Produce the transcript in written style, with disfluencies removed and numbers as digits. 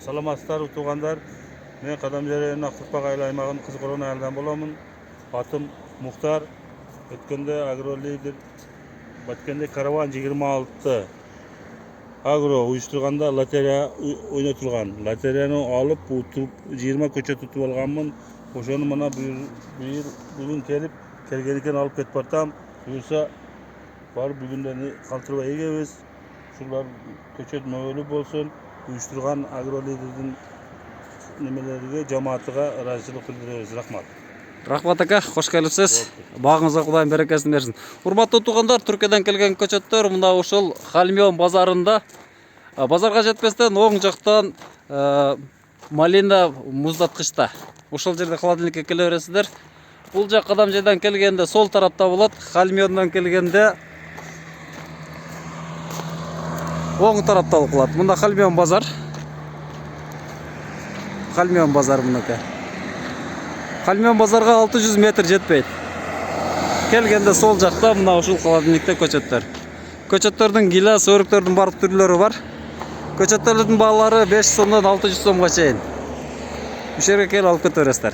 Саламатсыздар, туугандар. Мен Кадамжаренин Актурпак айыл аймагынын Кызылкоргон айылынан боломун. Атым Мухтар. Өткөндө агролидер баткенде караван 26 агро уюштурганда лотерея ойнотулган. Лотереяны алып, 20 көчөт утуп алганмын. Ошону мына бүгүн келгенден алып кетип бартам. Буюрса барып бүгүндөн калтырбай эгебиз. Ушулар көчөт мөөлүү болсун. Уюштурган агролидердин немелерге, жамаатыга ыраазычылык билдиребиз. Рахмат. Рахмат ака, кош келипсиз. Багыңызга Кудайым берекесин берсин. Урматтуу туугандар, Түркиядан келген көчөттөр мына ушул Халмион базарында. Базарга жетпестен оң жактан малина муздаткычта. Ушул жерде холодильникке келе бересиздер. Бул жак Кадамжайдан келгенде сол тарапта болот, Халмиондон келгенде оң тарапта болот. Мында Халмион базар. Халмион базар мынакей. Халмион базарга 600 метр жетпейт. Келгенде сол жакта мына ушул холодильникте көчөттөр. Көчөттөрдүн гилас, өрүктөрдүн барлык түрлөрү бар. Көчөттөрдүн баалары 500 сомдон 600 сомго чейин. Ушерге келип алып кете бересиздер.